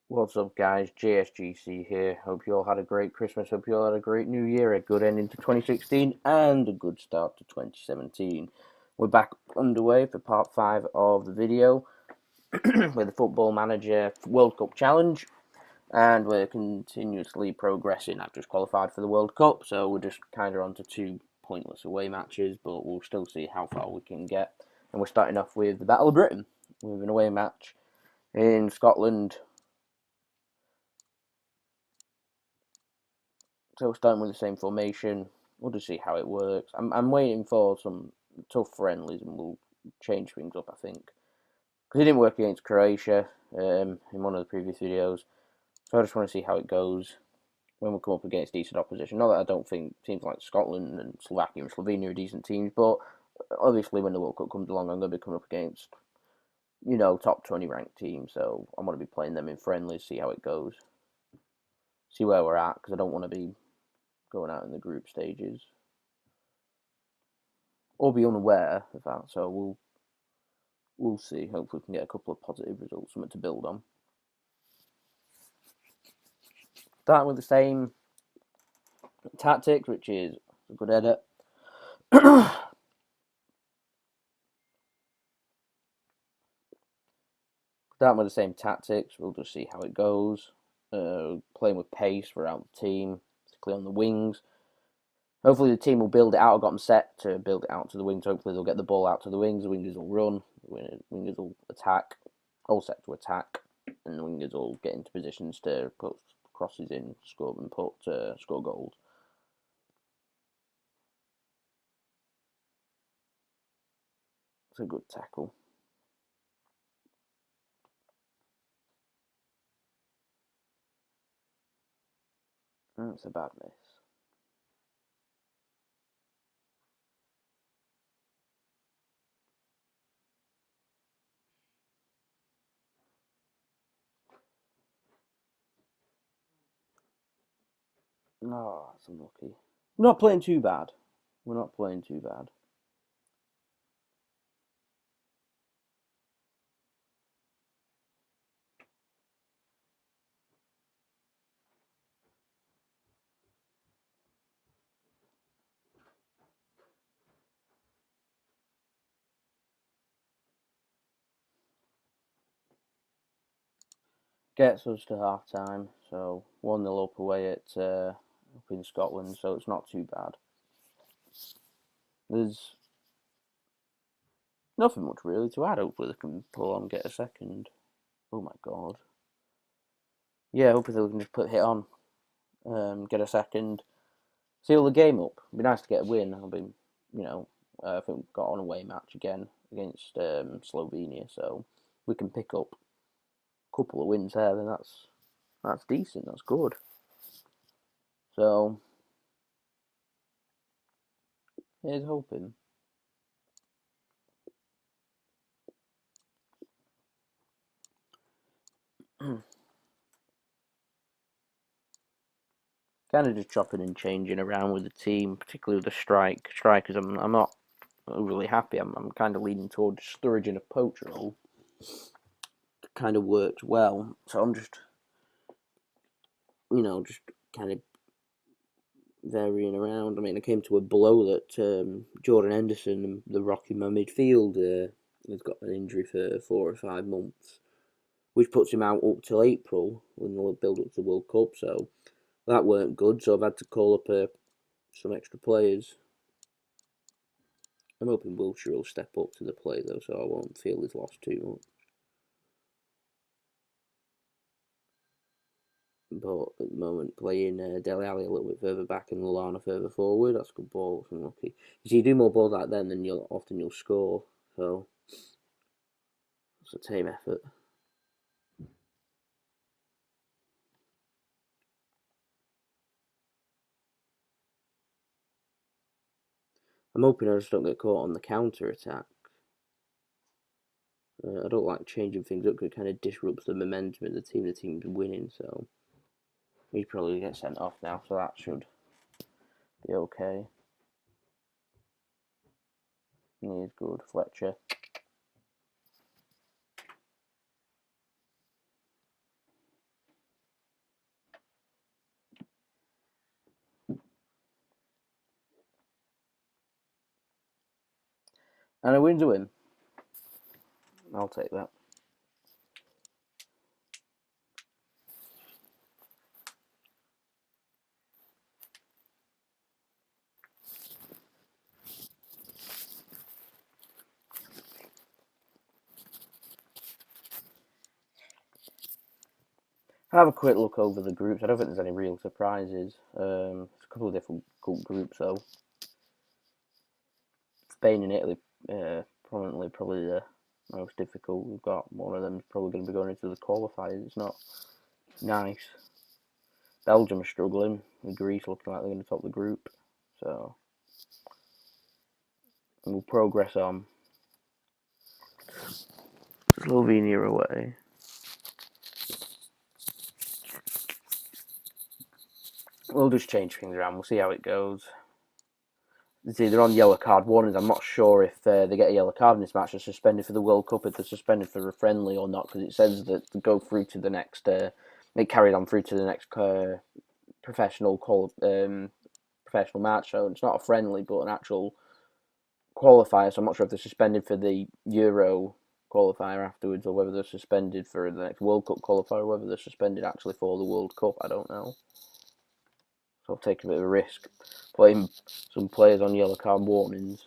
What's up, guys? JSGC here. Hope you all had a great Christmas. Hope you all had a great New Year, a good ending to 2016, and a good start to 2017. We're back underway for part 5 of the video with the Football Manager World Cup Challenge, and we're continuously progressing. I've just qualified for the World Cup, so we're just kind of on to 2 pointless away matches, but we'll still see how far we can get. And we're starting off with the Battle of Britain, with an away match in Scotland. So we're starting with the same formation. We'll just see how it works. I'm waiting for some tough friendlies and we'll change things up, I think. Because it didn't work against Croatia in one of the previous videos. So I just want to see how it goes when we come up against decent opposition. Not that I don't think teams like Scotland and Slovakia and Slovenia are decent teams, but obviously when the World Cup comes along, I'm going to be coming up against, top 20 ranked teams. So I'm going to be playing them in friendlies, see how it goes. See where we're at, because I don't want to be going out in the group stages or be unaware of that. So we'll see. Hopefully, we can get a couple of positive results, something to build on. Starting with the same tactics, which is a good edit. Starting with the same tactics, we'll just see how it goes. Playing with pace throughout the team, particularly on the wings. Hopefully, the team will build it out. I've got them set to build it out to the wings. Hopefully, they'll get the ball out to the wings. The wingers will run. The wingers will attack. All set to attack. And the wingers will get into positions to put crosses in, score and score goals. It's a good tackle. That's a bad miss. No, that's unlucky. We're not playing too bad. We're not playing too bad. Gets us to half time, so 1-0 up away up in Scotland, so it's not too bad. There's nothing much really to add. Hopefully they can pull on and get a second. Oh my god. Yeah, hopefully they can just hit on, get a second, seal the game up. It'd be nice to get a win. I'll be, I think we've got an away match again against Slovenia, so we can pick up a couple of wins there. Then that's decent. That's good. So here's hoping. Kind of just chopping and changing around with the team, particularly with the strikers. I'm not overly happy. I'm kind of leaning towards Sturridge in a poach role. It kind of works well, so I'm just just kind of varying around. I mean, I came to a blow that Jordan Henderson, the rock in my midfield, has got an injury for 4 or 5 months, which puts him out up till April when they'll build up to the World Cup. So that weren't good. So I've had to call up some extra players. I'm hoping Wilshere will step up to the plate though, so I won't feel he's lost too much. But at the moment, playing Dele Alli a little bit further back and Lallana further forward, that's a good ball. It's unlucky. You see, you do more balls like that, then you'll score. So it's a team effort. I'm hoping I just don't get caught on the counter attack. I don't like changing things up because it kind of disrupts the momentum of the team. The team's winning, so he probably get sent off now. So that should be okay. He's good, Fletcher. And a win's a win. I'll take that. I'll have a quick look over the groups. I don't think there's any real surprises. There's a couple of different groups though. Spain and Italy, prominently probably the most difficult. We've got one of them probably going to be going into the qualifiers. It's not nice. Belgium are struggling, with Greece looking like they're going to top the group. So we'll progress on. Slovenia away. We'll just change things around. We'll see how it goes. See, they're on yellow card warnings. I'm not sure if they get a yellow card in this match. They're suspended for the World Cup. If they're suspended for a friendly or not, because it says that they go through to the next. They carried on through to the next professional match. So it's not a friendly, but an actual qualifier. So I'm not sure if they're suspended for the Euro qualifier afterwards, or whether they're suspended for the next World Cup qualifier, or whether they're suspended actually for the World Cup. I don't know. So I'll take a bit of a risk playing some players on yellow card warnings.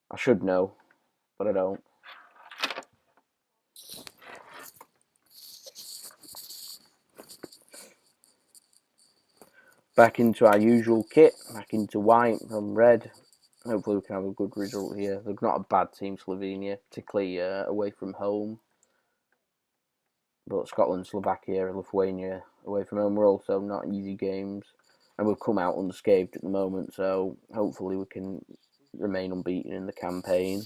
I should know, but I don't. Back into our usual kit, back into white from red. Hopefully we can have a good result here. They're not a bad team, Slovenia, particularly away from home. But Scotland, Slovakia, Lithuania away from home were also not easy games. And we've come out unscathed at the moment, so hopefully we can remain unbeaten in the campaign.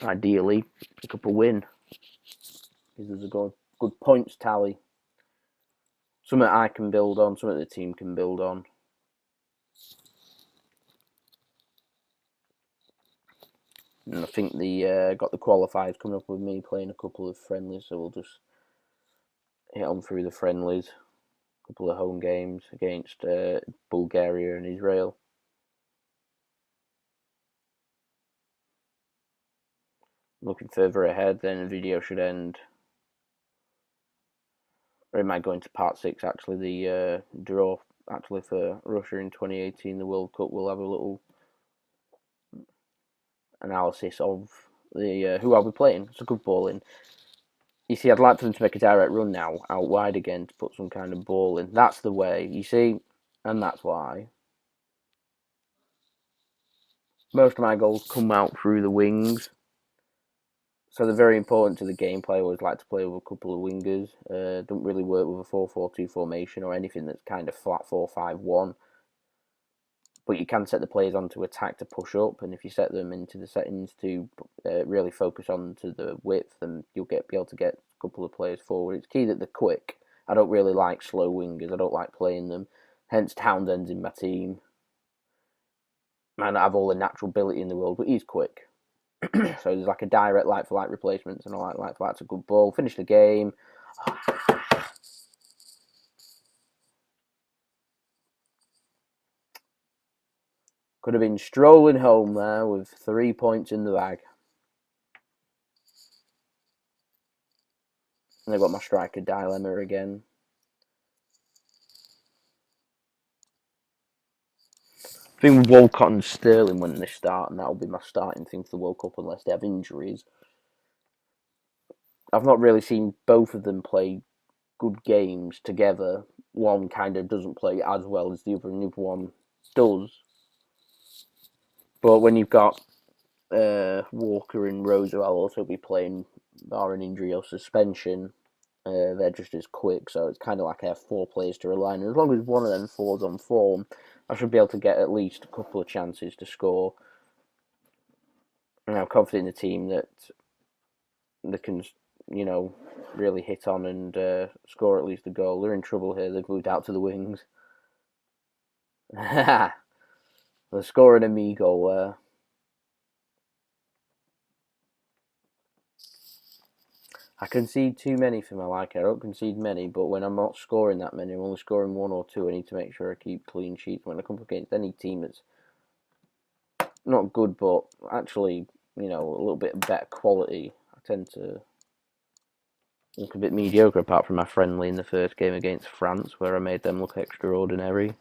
Ideally, pick up a win. Gives us a good points tally. Something I can build on, something the team can build on. And I think the got the qualifiers coming up with me playing a couple of friendlies, so we'll just hit on through the friendlies. A couple of home games against Bulgaria and Israel. Looking further ahead, then the video should end. Or it might go into part 6 actually. The draw actually for Russia in 2018, the World Cup. We'll have a little analysis of the who I'll be playing. It's a good ball in. You see, I'd like for them to make a direct run now, out wide again, to put some kind of ball in. That's the way, you see, and that's why. Most of my goals come out through the wings, so they're very important to the gameplay. I always like to play with a couple of wingers. Don't really work with a 4-4-2 formation or anything that's kind of flat 4-5-1. But you can set the players on to attack to push up, and if you set them into the settings to really focus on to the width, then you'll be able to get a couple of players forward. It's key that they're quick. I don't really like slow wingers. I don't like playing them. Hence, Hampden's in my team. Might not have all the natural ability in the world, but he's quick. So there's like a direct like-for-like replacement, and I like for that's a good ball. Finish the game. Could have been strolling home there with 3 points in the bag. And I've got my striker dilemma again. I think Walcott and Sterling when they start, and that'll be my starting thing for the World Cup unless they have injuries. I've not really seen both of them play good games together. One kind of doesn't play as well as the other, and the other one does. But when you've got Walker and Rose, who I'll also be playing, bar an injury or suspension, they're just as quick, so it's kind of like I have 4 players to rely on. And as long as one of them falls on form, I should be able to get at least a couple of chances to score. And I'm confident in the team that they can, really hit on and score at least a goal. They're in trouble here. They've moved out to the wings. They're scoring a me goal there. I concede too many for my liking. I don't concede many, but when I'm not scoring that many, I'm only scoring 1 or 2. I need to make sure I keep clean sheets. When I come up against any team that's not good, but actually, a little bit better quality, I tend to look a bit mediocre. Apart from my friendly in the first game against France, where I made them look extraordinary.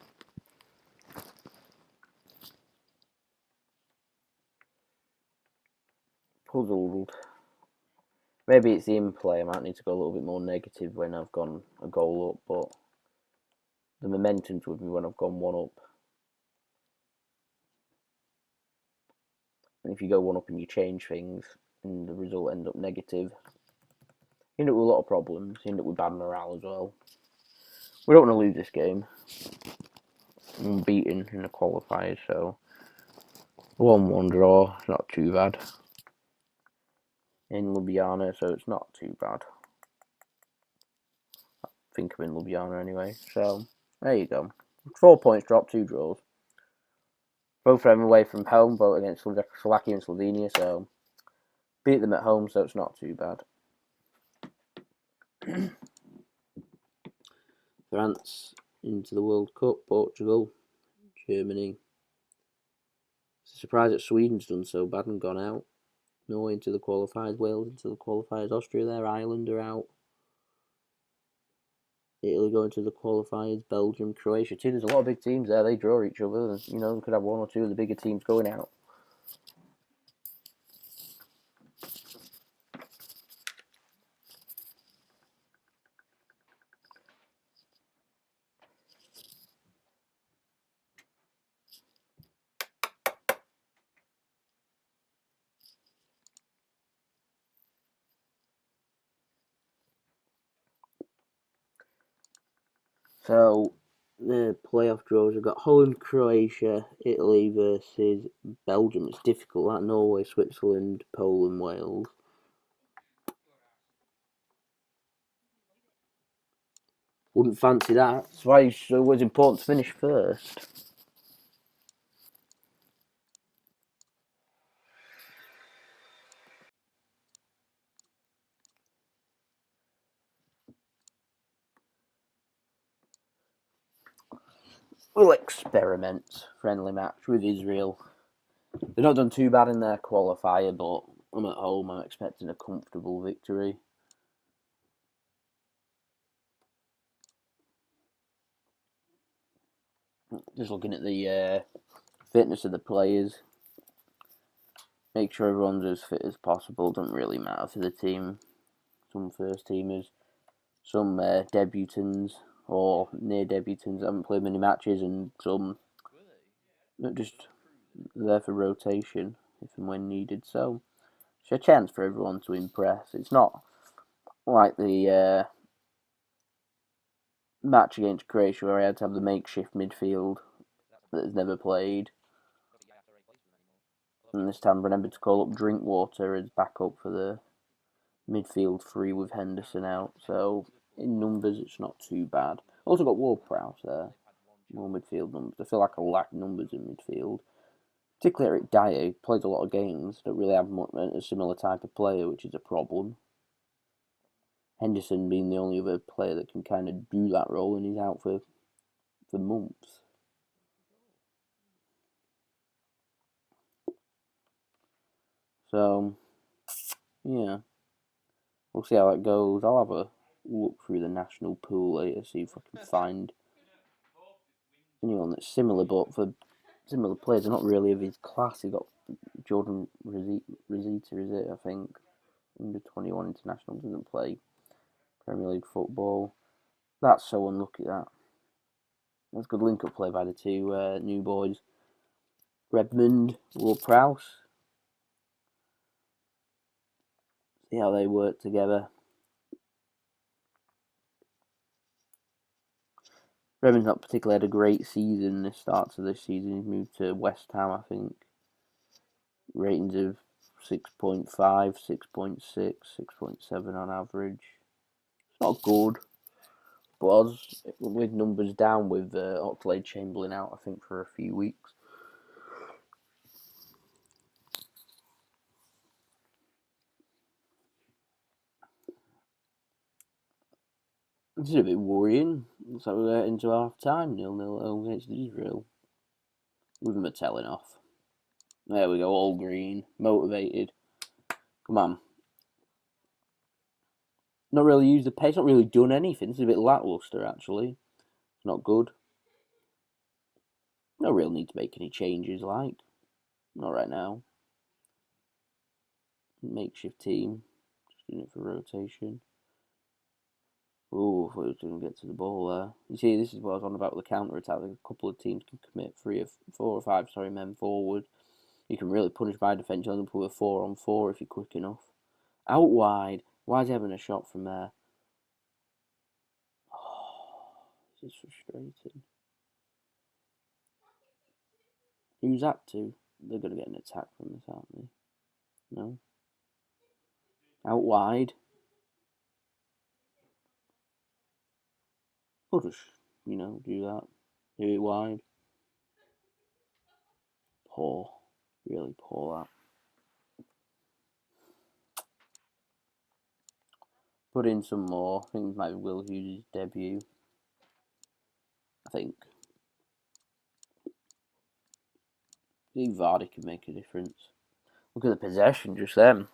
Puzzled. Maybe it's the in-play. I might need to go a little bit more negative when I've gone a goal up, but the momentum's with me when I've gone 1 up. And if you go 1 up and you change things, and the result ends up negative, you end up with a lot of problems. You end up with bad morale as well. We don't want to lose this game. I'm unbeaten in the qualifiers, so 1-1 draw, it's not too bad. In Ljubljana, so it's not too bad. I think I'm in Ljubljana anyway, so there you go. 4 points drop, 2 draws. Both of them away from home, both against Slovakia and Slovenia, so beat them at home, so it's not too bad. France into the World Cup, Portugal, Germany. It's a surprise that Sweden's done so bad and gone out. Norway into the qualifiers, Wales into the qualifiers, Austria there, Ireland are out. Italy going to the qualifiers, Belgium, Croatia too. There's a lot of big teams there. They draw each other. We could have 1 or 2 of the bigger teams going out. So the playoff draws have got Holland, Croatia, Italy versus Belgium. It's difficult. That Norway, Switzerland, Poland, Wales. Wouldn't fancy that. That's why it was important to finish first. We'll experiment. Friendly match with Israel. They've not done too bad in their qualifier, but I'm at home. I'm expecting a comfortable victory. Just looking at the fitness of the players. Make sure everyone's as fit as possible. Doesn't really matter for the team. Some first teamers, some debutants or near debutants haven't played many matches, and some just there for rotation if and when needed. So it's a chance for everyone to impress. It's not like the match against Croatia where I had to have the makeshift midfield that has never played. And this time I remembered to call up Drinkwater as backup for the midfield 3 with Henderson out. So in numbers it's not too bad. Also got Ward-Prowse there. More midfield numbers. I feel like I lack numbers in midfield. Particularly Eric Dyer plays a lot of games. Don't really have a similar type of player, which is a problem. Henderson being the only other player that can kind of do that role, and he's out for months. So, yeah. We'll see how that goes. I'll have a look through the national pool later, see if I can find anyone that's similar, but for similar players, they're not really of his class. He got Jordan Rosita, is it? I think under 21 international, doesn't play Premier League football. That's so unlucky. That's good link-up play by the 2 new boys, Redmond, Ward-Prowse. See how they work together. Redmond's not particularly had a great season. The start to this season, he's moved to West Ham, I think. Ratings of 6.5, 6.6, 6.7 on average. It's not good, but with numbers down with Oxlade-Chamberlain out, I think, for a few weeks. This is a bit worrying. Looks like we're getting into half time, 0-0 at home against Israel. With them telling off. There we go, all green, motivated. Come on. Not really used the pace, not really done anything. It's a bit lackluster, actually. It's not good. No real need to make any changes, like. Not right now. Makeshift team. Just doing it for rotation. Ooh, I thought he was going to get to the ball there. You see, this is what I was on about with the counter-attack. A couple of teams can commit 4 or 5 men forward. You can really punish by defence. You only put a 4-on-4 if you're quick enough. Out wide. Why is he having a shot from there? Oh, this is frustrating. Who's that to? They're going to get an attack from this, aren't they? No? Out wide. Or just, do that. Do it wide. Poor. Really poor, that. Put in some more. I think maybe Will Hughes' debut. I think. I think Vardy can make a difference. Look at the possession just then.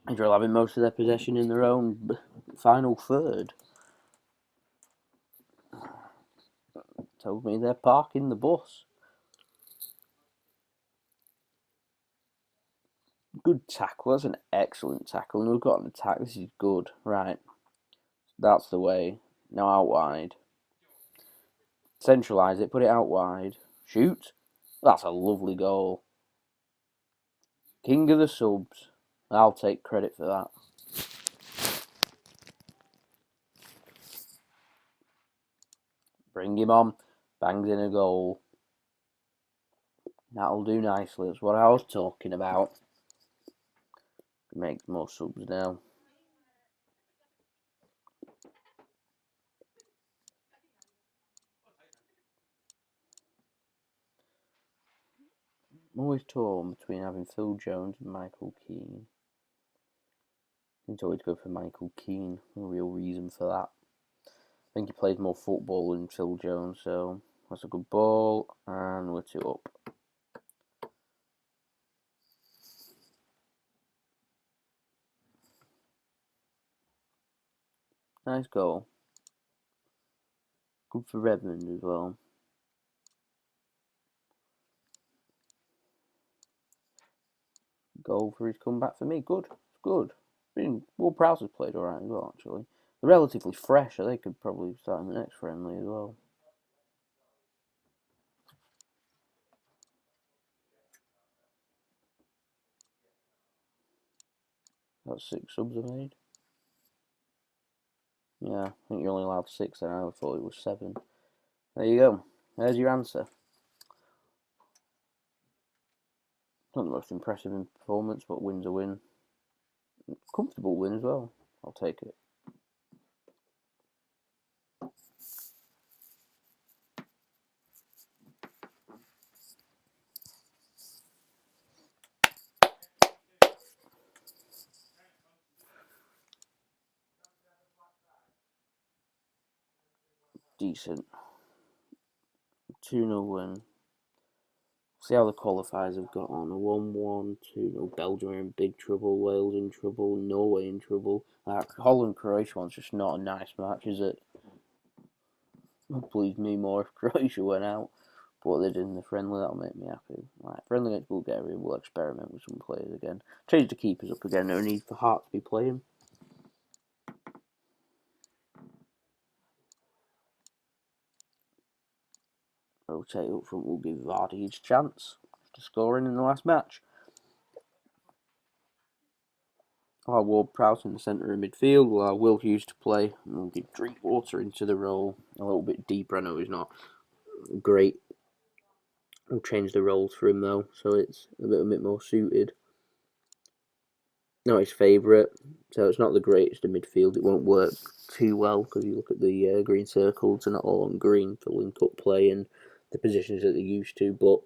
Israel having most of their possession in their own final third. Told me they're parking the bus. Good tackle. That's an excellent tackle. And we've got an attack. This is good. Right. That's the way. Now out wide. Centralise it. Put it out wide. Shoot. That's a lovely goal. King of the subs. I'll take credit for that. Bring him on. Bangs in a goal. That'll do nicely. That's what I was talking about. Make more subs now. I'm always torn between having Phil Jones and Michael Keane. I think it's always go for Michael Keane. No real reason for that. I think he plays more football than Phil Jones, so that's a good ball, and we're 2 up. Nice goal. Good for Redmond as well. Goal for his comeback for me. Good. Good. Will Prowse has played alright as well, actually. They're relatively fresh, so they could probably start in the next friendly as well. That's 6 subs I made. Yeah, I think you're only allowed 6 then. I thought it was 7. There you go. There's your answer. Not the most impressive in performance, but win's a win. Comfortable win as well. I'll take it. Decent. 2-0 win. See how the qualifiers have got on. A 1-1, 2-0. Belgium are in big trouble. Wales in trouble. Norway in trouble. Holland-Croatia one's just not a nice match, is it? It would please me more if Croatia went out. But what they did in the friendly, that'll make me happy. Right, friendly against Bulgaria, we'll experiment with some players again. Change the keepers up again. No need for Hart to be playing. Rotate up front will give Vardy his chance to scoring in the last match. I'll have Ward-Prowse in the centre of midfield. We'll have Will Hughes to play. And we'll give Drinkwater into the role. A little bit deeper. I know he's not great. We'll change the roles for him though, so it's a bit more suited. Not his favourite, so it's not the greatest in midfield. It won't work too well because you look at the green circles, they're not all on green for link-up play and the positions that they're used to, but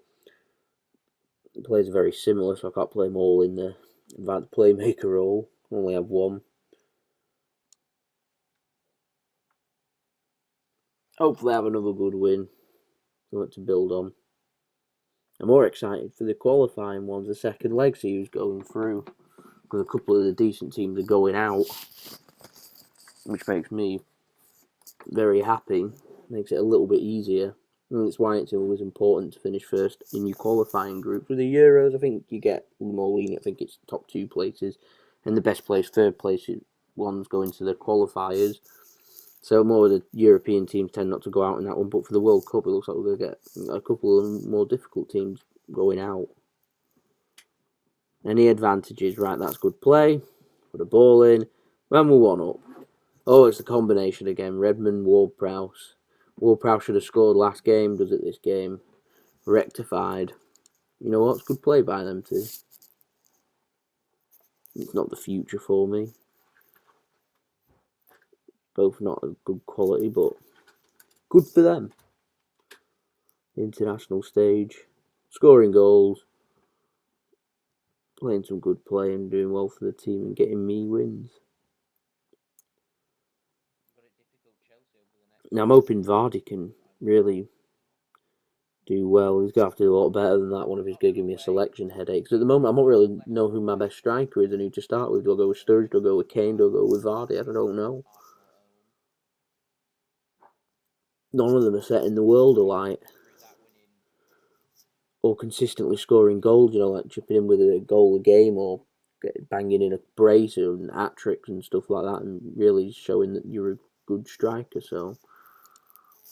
the players are very similar, so I can't play them all in the advanced playmaker role. I only have one. hopefully have another good win. Something to build on. I'm more excited for the qualifying ones, the second leg, see who's going through. Because a couple of the decent teams are going out, which makes me very happy. Makes it a little bit easier. And that's why it's always important to finish first in your qualifying group. With the Euros, I think you get more lenient. I think it's top 2 places, and the best place, third place ones go into the qualifiers. So more of the European teams tend not to go out in that one. But for the World Cup, it looks like we're going to get a couple of more difficult teams going out. Any advantages? Right, that's good play. Put a ball in. Then we're 1 up. Oh, it's the combination again. Redmond, Ward-Prowse. Ward-Prowse should have scored last game, does it this game? Rectified. You know what? It's good play by them two. It's not the future for me. Both not a good quality, but good for them. International stage. Scoring goals. Playing some good play and doing well for the team and getting me wins. Now I'm hoping Vardy can really do well. He's going to have to do a lot better than that one if he's going to give me a selection headache. Because at the moment, I don't really know who my best striker is and who to start with. Do I go with Sturridge? Do I go with Kane? Do I go with Vardy? I don't know. None of them are setting the world alight. Or consistently scoring goals, like chipping in with a goal a game or banging in a brace and hat-tricks and stuff like that and really showing that you're a good striker. So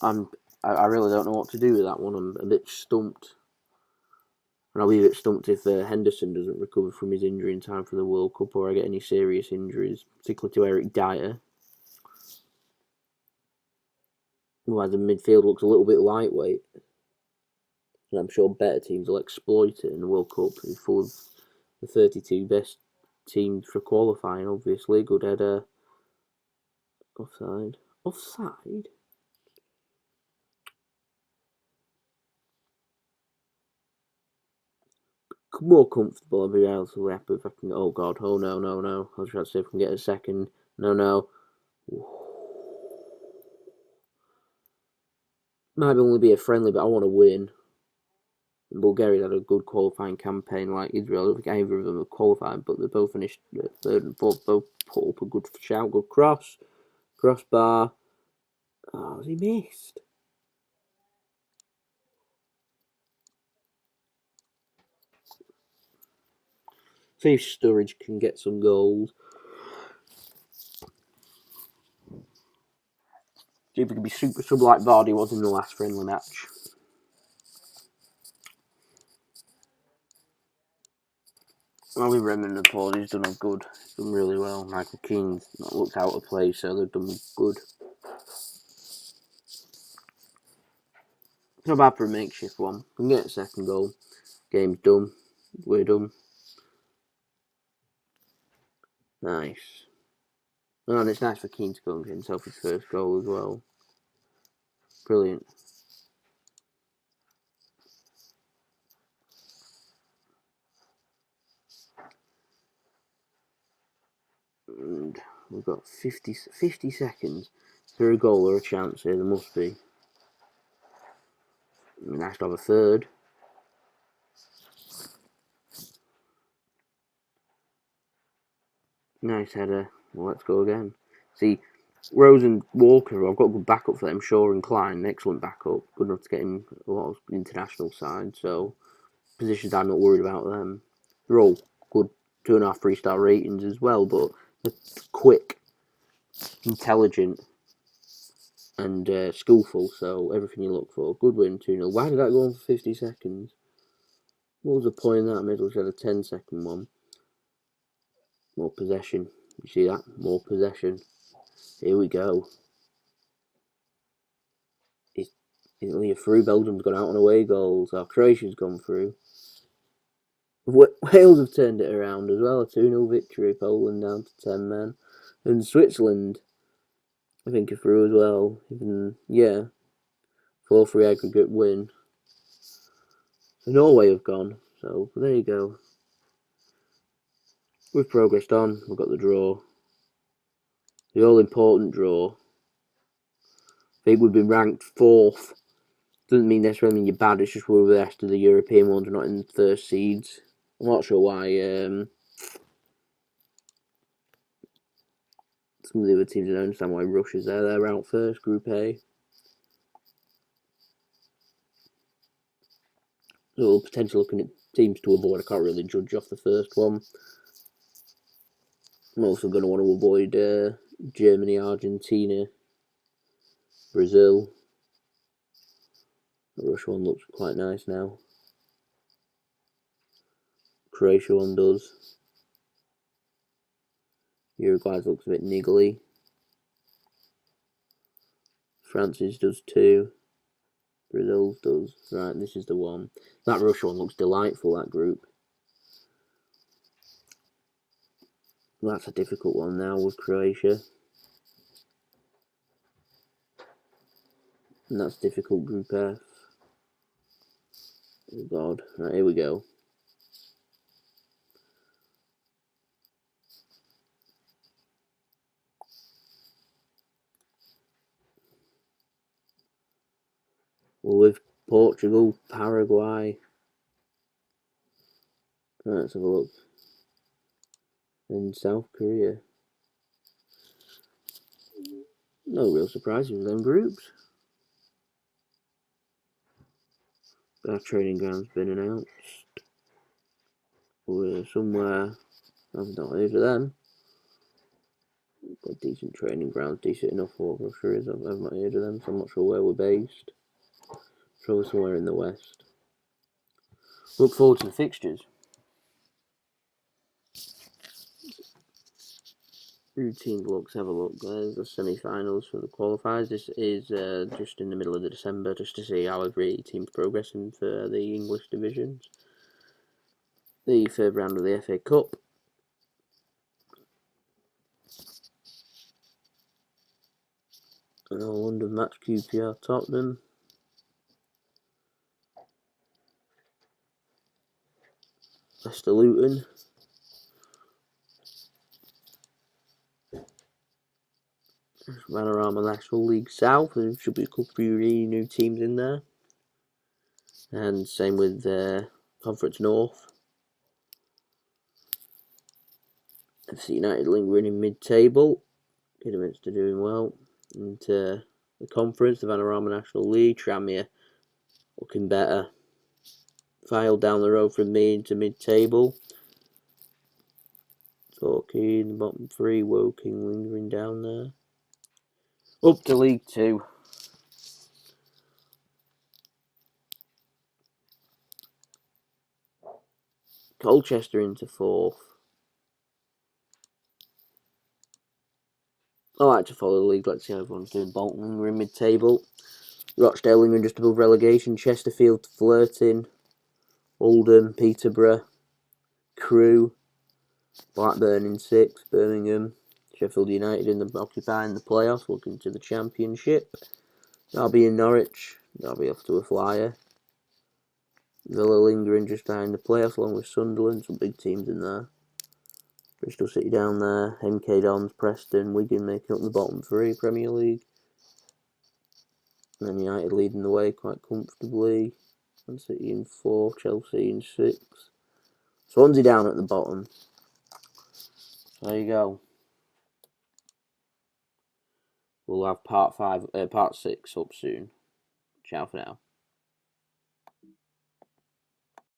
I really don't know what to do with that one. I'm a bit stumped. And I'll be a bit stumped if Henderson doesn't recover from his injury in time for the World Cup or I get any serious injuries, particularly to Eric Dyer. Otherwise, the midfield looks a little bit lightweight. And I'm sure better teams will exploit it in the World Cup. It's full of the 32 best teams for qualifying, obviously. Good header. Offside. Offside? More comfortable. I'll be able to happy if I can. Oh god. Oh no. I was trying to see if I can get a second. No. Might only be a friendly, but I want to win. And Bulgaria's had a good qualifying campaign like Israel. I don't think either of them have qualified, but they both finished third and fourth. Both put up a good shout, good cross. Crossbar. Oh, has he missed? See if Sturridge can get some goals. See if he can be super sub like Vardy was in the last friendly match. Well, with Redmond and Paul, he's done good. He's done really well. Michael Keane's not looked out of place, so they've done good. It's not bad for a makeshift one. We can get a second goal. Game's done. We're done. Nice. Oh, and it's nice for Keane to go and get himself his first goal as well. Brilliant. And we've got 50 seconds. Is there a goal or a chance here? There must be. Nice to have a third. Nice header. Well, let's go again. See, Rose and Walker, I've got good backup for them. Shaw and Klein, excellent backup. Good enough to get him a lot of international side. So, positions I'm not worried about them. They're all good 2.5 3-star ratings as well, but they're quick, intelligent, and skillful. So, everything you look for. Good win, 2-0. Why did that go on for 50 seconds? What was the point of that? I may as well have a 10-second one. More possession. You see that? More possession. Here we go. Italy are through. Belgium's gone out on away goals. Croatia's gone through. Wales have turned it around as well. A 2-0 victory. Poland down to 10 men. And Switzerland, I think, are through as well. 4-3 aggregate win. So Norway have gone. So there you go. We've progressed on. We've got the draw. The all-important draw think we've been ranked 4th. Doesn't mean necessarily mean you're bad, it's just we're the rest of the European ones are not in the first seeds. I'm not sure why some of the other teams don't understand why Russia's there. They're out first, Group A. So potentially looking at teams to avoid. I can't really judge off the first one. I'm also going to want to avoid Germany, Argentina, Brazil. The Russia one looks quite nice now. Croatia one does. Uruguay's looks a bit niggly. France's does too. Brazil's does. Right, this is the one. That Russia one looks delightful, that group. That's a difficult one now with Croatia. And that's difficult, Group F. Oh God. Right, here we go. Well, with Portugal, Paraguay. Right, let's have a look. And South Korea. No real surprises with them groups. Our training ground's been announced. We're somewhere. I've not heard of them. Got decent training grounds, decent enough for what Russia is. I've not heard of them, so I'm not sure where we're based. Probably somewhere in the west. Look forward to the fixtures. Routine looks, have a look. There's the semi-finals for the qualifiers. This is just in the middle of the December, just to see how every team's progressing for the English divisions. The third round of the FA Cup. London match QPR Tottenham. Leicester Luton. Panorama National League South. There should be a couple of really new teams in there. And same with Conference North. FC United lingering in mid-table. Kidderminster doing well. And the conference, the Panorama National League, Tranmere looking better. File down the road from me into mid-table. Torquay in the bottom 3, Woking lingering down there. Up to League 2. Colchester into 4th. I like to follow the league. Let's see how everyone's doing. Bolton, we're in mid-table. Rochdale, lingering just above relegation. Chesterfield flirting. Oldham, Peterborough. Crewe. Blackburn in 6th. Birmingham. Sheffield United occupying the playoffs, looking to the Championship. Derby in Norwich. Derby off to a flyer. Villa lingering just behind the playoffs, along with Sunderland. Some big teams in there. Bristol City down there. MK Dons, Preston, Wigan making up the bottom 3 Premier League. And then United leading the way quite comfortably. Man City in 4, Chelsea in 6. Swansea down at the bottom. There you go. We'll have part 6 up soon. Ciao for now.